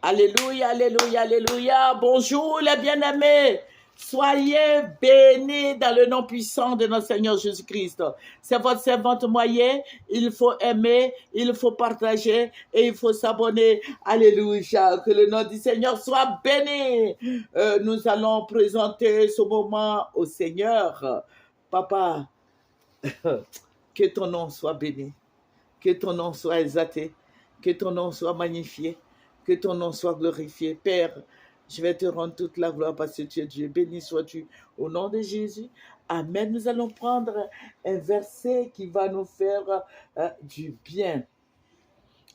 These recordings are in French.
Alléluia, alléluia, alléluia. Bonjour les bien-aimés. Soyez bénis dans le nom puissant de notre Seigneur Jésus-Christ. C'est votre servante moyen. Il faut aimer, il faut partager et il faut s'abonner. Alléluia. Que le nom du Seigneur soit béni. Nous allons présenter ce moment au Seigneur. Papa, que ton nom soit béni. Que ton nom soit exalté. Que ton nom soit magnifié. Que ton nom soit glorifié. Père, je vais te rendre toute la gloire parce que tu es Dieu. Béni sois-tu au nom de Jésus. Amen. Nous allons prendre un verset qui va nous faire du bien.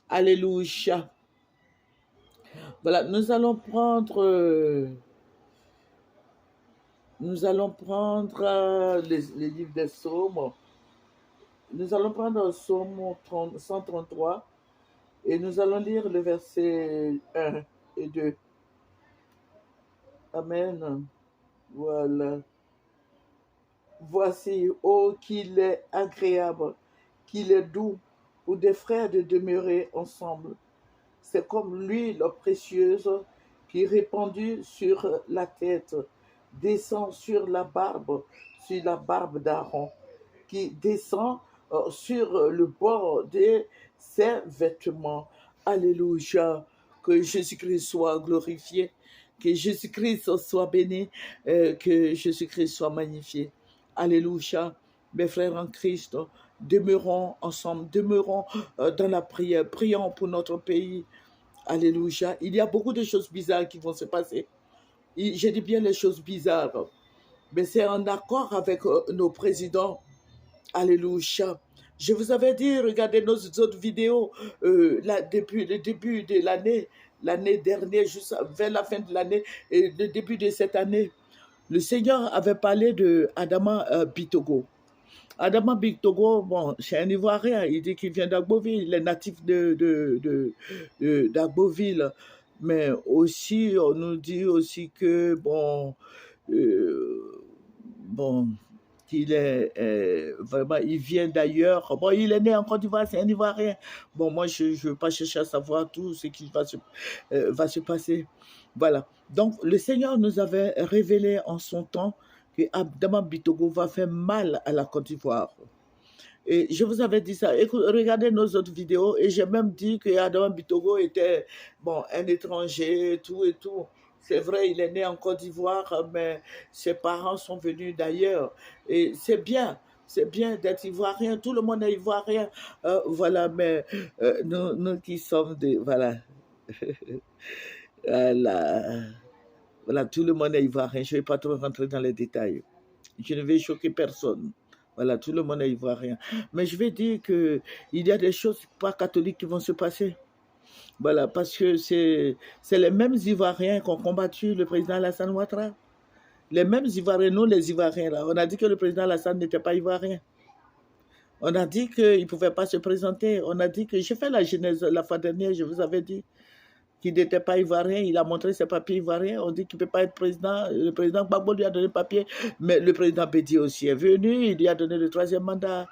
Alléluia. Voilà, nous allons prendre les livres des psaumes. Nous allons prendre le psaume 133 et nous allons lire le verset 1 et 2. Amen. Voilà. Voici, oh, qu'il est agréable, qu'il est doux pour des frères de demeurer ensemble. C'est comme l'huile précieuse qui est répandue sur la tête, descend sur la barbe d'Aaron, qui descend sur le bord de ses vêtements. Alléluia. Que Jésus-Christ soit glorifié, que Jésus-Christ soit béni, que Jésus-Christ soit magnifié. Alléluia. Mes frères en Christ, demeurons ensemble, demeurons dans la prière, prions pour notre pays. Alléluia. Il y a beaucoup de choses bizarres qui vont se passer. Je dis bien les choses bizarres, mais c'est en accord avec nos présidents. Alléluia. Je vous avais dit, regardez nos autres vidéos depuis le début de l'année dernière, juste vers la fin de l'année et le début de cette année. Le Seigneur avait parlé de Adama Bitogo. Adama Bitogo, bon, c'est un Ivoirien, il dit qu'il vient d'Agboville, il est natif d'Agboville. Mais aussi, on nous dit aussi que, qu'il est vraiment, il vient d'ailleurs. Bon, il est né en Côte d'Ivoire, c'est un Ivoirien. Bon, moi, je ne veux pas chercher à savoir tout ce qui va se passer. Voilà. Donc, le Seigneur nous avait révélé en son temps que Adama Bitogo va faire mal à la Côte d'Ivoire. Et je vous avais dit ça. Écoute, regardez nos autres vidéos. Et j'ai même dit que Adama Bitogo était un étranger, et tout. C'est vrai, il est né en Côte d'Ivoire, mais ses parents sont venus d'ailleurs. Et c'est bien d'être ivoirien. Tout le monde est ivoirien. Voilà, mais nous qui sommes voilà. Voilà, tout le monde est ivoirien. Je ne vais pas trop rentrer dans les détails. Je ne vais choquer personne. Voilà, tout le monde est ivoirien. Mais je vais dire qu'il y a des choses pas catholiques qui vont se passer. Voilà, parce que c'est les mêmes Ivoiriens qui ont combattu le président Alassane Ouattara. Les mêmes Ivoiriens, nous les Ivoiriens, là. On a dit que le président Alassane n'était pas ivoirien. On a dit qu'il ne pouvait pas se présenter. On a dit que j'ai fait la genèse la fois dernière, je vous avais dit qu'il n'était pas ivoirien, il a montré ses papiers ivoiriens, on dit qu'il ne peut pas être président, le président Gbagbo lui a donné le papier, mais le président Bédié aussi est venu, il lui a donné le 3e mandat,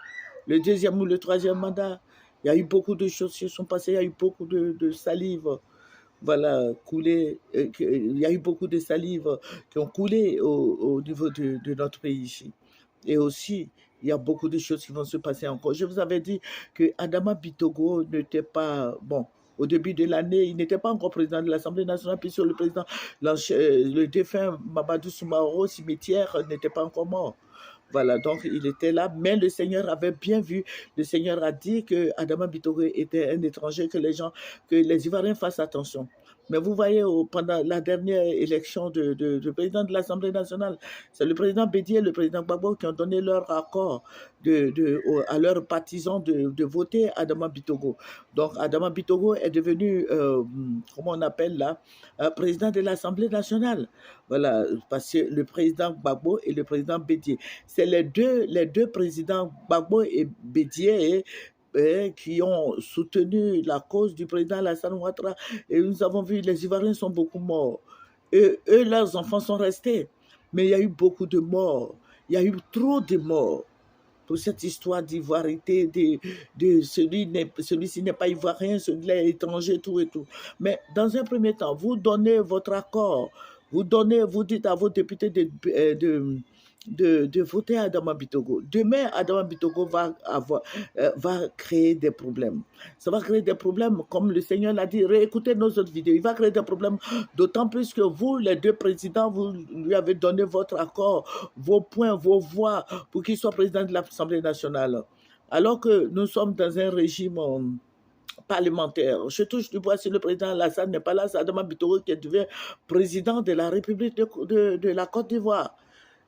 le 2e ou le 3e mandat. Il y a eu beaucoup de choses qui se sont passées, il y a eu beaucoup de salive, voilà, coulé, il y a eu beaucoup de salive qui ont coulé au niveau de notre pays ici. Et aussi, il y a beaucoup de choses qui vont se passer encore. Je vous avais dit que Adama Bitogo n'était pas, au début de l'année, il n'était pas encore président de l'Assemblée nationale, puisque le défunt Mamadou Soumaoro au cimetière n'était pas encore mort. Voilà, donc il était là, mais le Seigneur avait bien vu, le Seigneur a dit que Adama Bitogo était un étranger, que les Ivoiriens fassent attention. Mais vous voyez, pendant la dernière élection de président de l'Assemblée nationale, c'est le président Bédié et le président Gbagbo qui ont donné leur accord à leurs partisans de voter Adama Bitogo. Donc Adama Bitogo est devenu, comment on appelle là, président de l'Assemblée nationale. Voilà, parce que le président Gbagbo et le président Bédié, c'est les deux présidents Gbagbo et Bédié qui ont soutenu la cause du président Alassane Ouattara. Et nous avons vu, les Ivoiriens sont beaucoup morts. Et eux, leurs enfants sont restés. Mais il y a eu beaucoup de morts. Il y a eu trop de morts. pour cette histoire d'ivoirité, celui-ci n'est pas ivoirien, celui-là est étranger, tout et tout. Mais dans un premier temps, vous donnez votre accord, vous dites à vos députés de voter Adama Bitogo. Demain, Adama Bitogo va créer des problèmes. Ça va créer des problèmes, comme le Seigneur l'a dit. Réécoutez nos autres vidéos. Il va créer des problèmes, d'autant plus que vous, les deux présidents, vous lui avez donné votre accord, vos points, vos voix, pour qu'il soit président de l'Assemblée nationale. Alors que nous sommes dans un régime parlementaire. Je touche du bois si le président Alassane n'est pas là, c'est Adama Bitogo qui devient président de la République de la Côte d'Ivoire.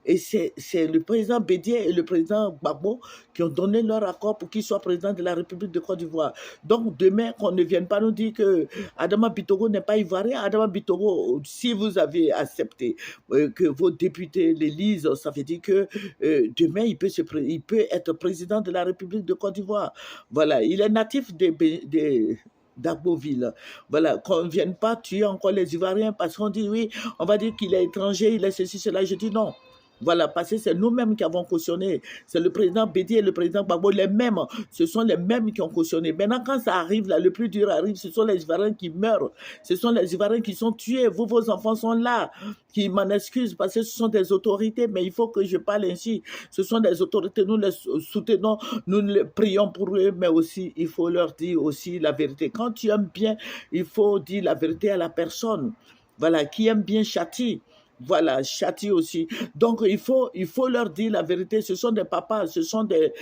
Et c'est le président Bédier et le président Gbagbo qui ont donné leur accord pour qu'il soit président de la République de Côte d'Ivoire. Donc demain, qu'on ne vienne pas nous dire que Adama Bitogo n'est pas ivoirien. Adama Bitogo, si vous avez accepté que vos députés l'élisent, ça veut dire que demain, il peut être président de la République de Côte d'Ivoire. Voilà, il est natif d'Agboville. Voilà, qu'on ne vienne pas tuer encore les Ivoiriens parce qu'on dit oui, on va dire qu'il est étranger, il est ceci, cela. Je dis non. Voilà, parce que c'est nous-mêmes qui avons cautionné. C'est le président Bédier et le président Gbagbo, les mêmes. Ce sont les mêmes qui ont cautionné. Maintenant, quand ça arrive, là, le plus dur arrive, ce sont les Ivoiriens qui meurent. Ce sont les Ivoiriens qui sont tués. Vous, vos enfants sont là, qui m'en excusent parce que ce sont des autorités, mais il faut que je parle ainsi. Ce sont des autorités, nous les soutenons, nous les prions pour eux, mais aussi, il faut leur dire aussi la vérité. Quand tu aimes bien, il faut dire la vérité à la personne. Voilà, qui aime bien châtie. Voilà, châtie aussi. Donc, il faut leur dire la vérité. Ce sont des papas, ce sont des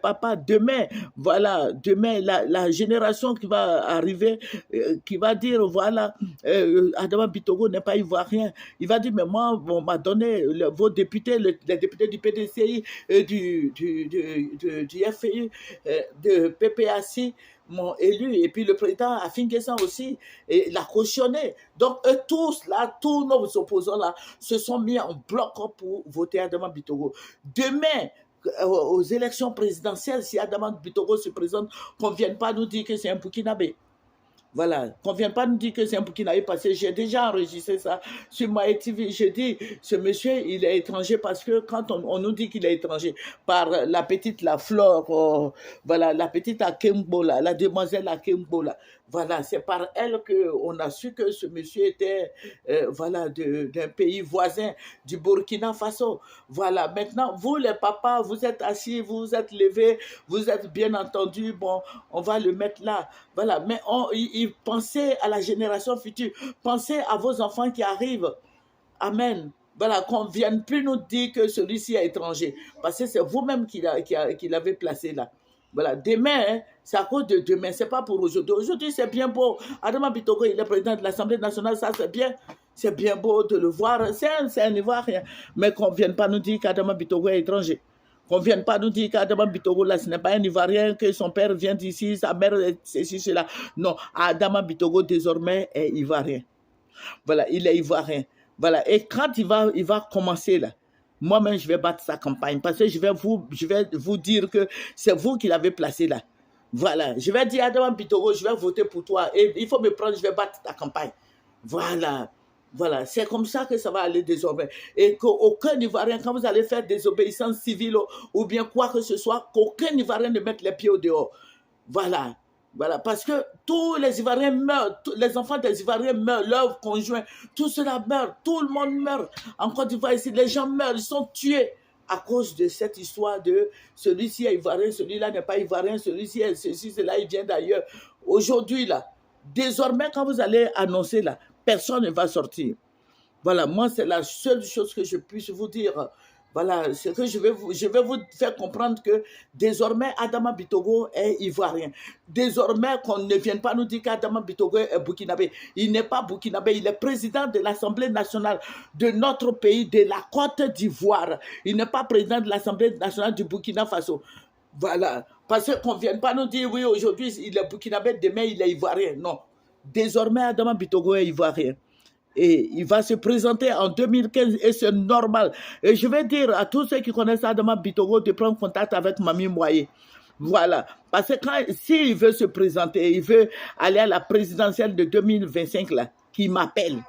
papas. Demain, voilà, demain, la génération qui va arriver, qui va dire, voilà, Adama Bitogo n'est pas ivoirien. Il va dire, mais moi, on m'a donné vos députés, les députés du PDCI, du FI, de PPAC, m'ont élu, et puis le président Afinguessan aussi, et l'a cautionné. Donc, eux tous, là, tous nos opposants, là, se sont mis en bloc pour voter Adama Bitogo. Demain, aux élections présidentielles, si Adama Bitogo se présente, qu'on ne vienne pas nous dire que c'est un Burkinabé. Voilà, qu'on ne vienne pas nous dire que c'est un Burkinabé parce que j'ai déjà enregistré ça sur Maï TV. Je dis, ce monsieur, il est étranger parce que quand on nous dit qu'il est étranger, par la petite, la Flore, voilà, la petite Akembo, la demoiselle Akembo, voilà, c'est par elle qu'on a su que ce monsieur était, voilà, d'un pays voisin, du Burkina Faso. Voilà, maintenant, vous les papas, vous êtes assis, vous vous êtes levés, vous êtes bien entendus, bon, on va le mettre là. Voilà, mais pensez à la génération future, pensez à vos enfants qui arrivent. Amen. Voilà, qu'on ne vienne plus nous dire que celui-ci est étranger, parce que c'est vous-même qui l'avez placé là. Voilà, demain, hein, c'est à cause de demain, c'est pas pour aujourd'hui. Aujourd'hui, c'est bien beau. Adama Bitogo, il est président de l'Assemblée nationale, ça c'est bien. C'est bien beau de le voir, c'est un Ivoirien. Mais qu'on ne vienne pas nous dire qu'Adama Bitogo est étranger. Qu'on ne vienne pas nous dire qu'Adama Bitogo, là, ce n'est pas un Ivoirien, que son père vient d'ici, sa mère est ceci, cela. Non, Adama Bitogo, désormais, est Ivoirien. Voilà, il est Ivoirien. Voilà, et quand il va commencer, là, moi-même, je vais battre sa campagne, parce que je vais vous dire que c'est vous qui l'avez placé là. Voilà, je vais dire à Adama Bitogo, je vais voter pour toi, et il faut me prendre, je vais battre ta campagne. Voilà. Voilà, c'est comme ça que ça va aller désormais. Et qu'aucun Ivoirien, quand vous allez faire des obéissances civiles ou bien quoi que ce soit, qu'aucun Ivoirien ne mette les pieds au dehors. Voilà. Voilà, parce que tous les Ivoiriens meurent, les enfants des Ivoiriens meurent, leurs conjoints, tout cela meurt, tout le monde meurt. En Côte d'Ivoire, ici, les gens meurent, ils sont tués à cause de cette histoire de celui-ci est Ivoirien, celui-là n'est pas Ivoirien, celui-ci est ceci, cela, il vient d'ailleurs. Aujourd'hui, là, désormais, quand vous allez annoncer, là, personne ne va sortir. Voilà, moi, c'est la seule chose que je puisse vous dire. Voilà, c'est que je vais vous faire comprendre que désormais, Adama Bitogo est ivoirien. Désormais, qu'on ne vienne pas nous dire qu'Adama Bitogo est burkinabé. Il n'est pas burkinabé, il est président de l'Assemblée nationale de notre pays, de la Côte d'Ivoire. Il n'est pas président de l'Assemblée nationale du Burkina Faso. Voilà, parce qu'on ne vienne pas nous dire, oui, aujourd'hui, il est burkinabé, demain, il est ivoirien. Non, désormais, Adama Bitogo est ivoirien. Et il va se présenter en 2015 et c'est normal. Et je vais dire à tous ceux qui connaissent Adama Bitogo de prendre contact avec Mami Moye. Voilà. Parce que s'il veut se présenter, il veut aller à la présidentielle de 2025, là, qui m'appelle,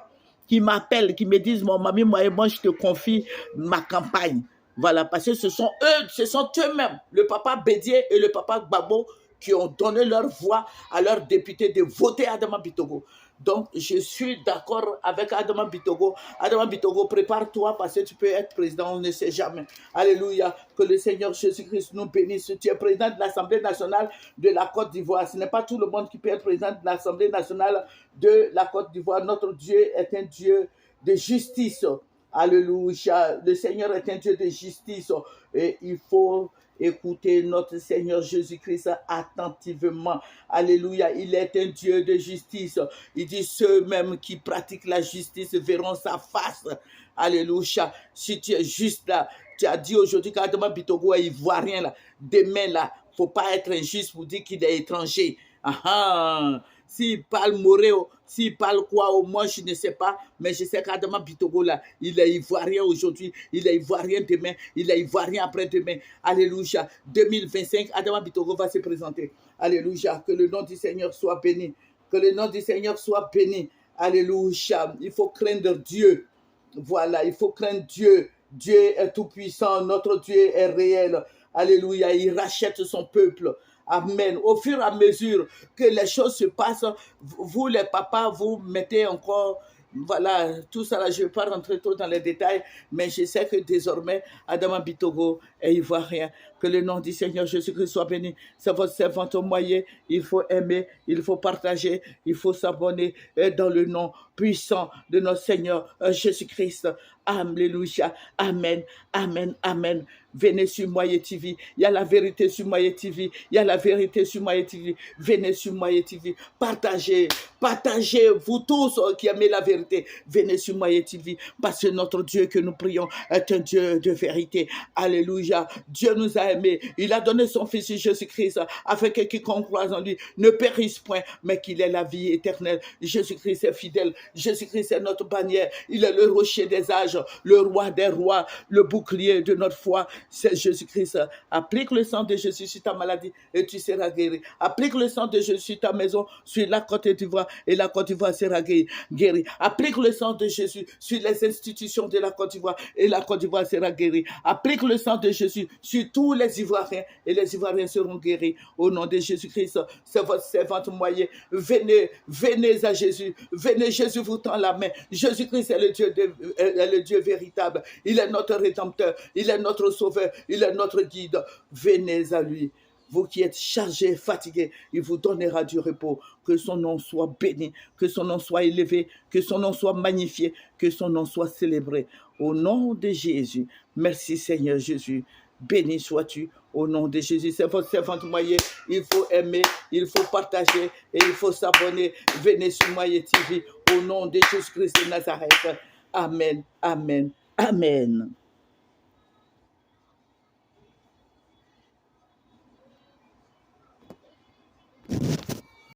qui me disent, mon Mami Moye, moi je te confie ma campagne. Voilà, parce que ce sont eux-mêmes, le papa Bédier et le papa Gbagbo, qui ont donné leur voix à leurs députés de voter Adama Bitogo. Donc, je suis d'accord avec Adama Bitogo. Adama Bitogo, prépare-toi parce que tu peux être président, on ne sait jamais. Alléluia. Que le Seigneur Jésus-Christ nous bénisse. Tu es président de l'Assemblée nationale de la Côte d'Ivoire. Ce n'est pas tout le monde qui peut être président de l'Assemblée nationale de la Côte d'Ivoire. Notre Dieu est un Dieu de justice. Alléluia. Le Seigneur est un Dieu de justice. Et il faut écouter notre Seigneur Jésus-Christ attentivement. Alléluia. Il est un Dieu de justice. Il dit ceux-mêmes qui pratiquent la justice verront sa face. Alléluia. Si tu es juste là, tu as dit aujourd'hui qu'Adama Bitogo est ivoirien là. Demain là, il ne faut pas être injuste pour dire qu'il est étranger. Ah ah. S'il parle Moréo, s'il parle quoi au moins, je ne sais pas. Mais je sais qu'Adama Bitogo, là, il est ivoirien aujourd'hui, il est ivoirien demain, il est ivoirien après-demain. Alléluia. 2025, Adama Bitogo va se présenter. Alléluia. Que le nom du Seigneur soit béni. Que le nom du Seigneur soit béni. Alléluia. Il faut craindre Dieu. Voilà, il faut craindre Dieu. Dieu est tout-puissant. Notre Dieu est réel. Alléluia. Il rachète son peuple. Amen. Au fur et à mesure que les choses se passent, vous les papas, vous mettez encore, voilà, tout ça là, je ne vais pas rentrer trop dans les détails, mais je sais que désormais, Adama Bitogo est ivoirien. Que le nom du Seigneur Jésus-Christ soit béni. C'est votre servante au moyen. Il faut aimer, il faut partager, il faut s'abonner dans le nom puissant de notre Seigneur Jésus-Christ. Alléluia. Amen. Amen. Amen. Venez sur Moyen TV. Il y a la vérité sur Moyen TV. Il y a la vérité sur Moyen TV. Venez sur Moyen TV. Partagez. Partagez. Vous tous qui aimez la vérité. Venez sur Moyen TV. Parce que notre Dieu que nous prions est un Dieu de vérité. Alléluia. Dieu nous a aimés. Il a donné son Fils Jésus-Christ afin que quiconque croise en lui ne périsse point, mais qu'il ait la vie éternelle. Jésus-Christ est fidèle. Jésus-Christ est notre bannière. Il est le rocher des âges, le roi des rois, le bouclier de notre foi. C'est Jésus-Christ. Applique le sang de Jésus sur ta maladie et tu seras guéri. Applique le sang de Jésus sur ta maison, sur la Côte d'Ivoire et la Côte d'Ivoire sera guérie. Applique le sang de Jésus sur les institutions de la Côte d'Ivoire et la Côte d'Ivoire sera guérie. Applique le sang de Jésus sur tous les Ivoiriens et les Ivoiriens seront guéris. Au nom de Jésus-Christ, c'est votre servante moyen. Venez, venez à Jésus. Venez, Jésus vous tend la main. Jésus-Christ est le Dieu véritable. Il est notre rédempteur. Il est notre sauveur. Il est notre guide. Venez à lui. Vous qui êtes chargés, fatigués, il vous donnera du repos. Que son nom soit béni, que son nom soit élevé, que son nom soit magnifié, que son nom soit célébré. Au nom de Jésus, merci Seigneur Jésus. Béni sois-tu au nom de Jésus. C'est votre servante moyen. Il faut aimer, il faut partager et il faut s'abonner. Venez sur Moyen TV au nom de Jésus-Christ de Nazareth. Amen, amen, amen.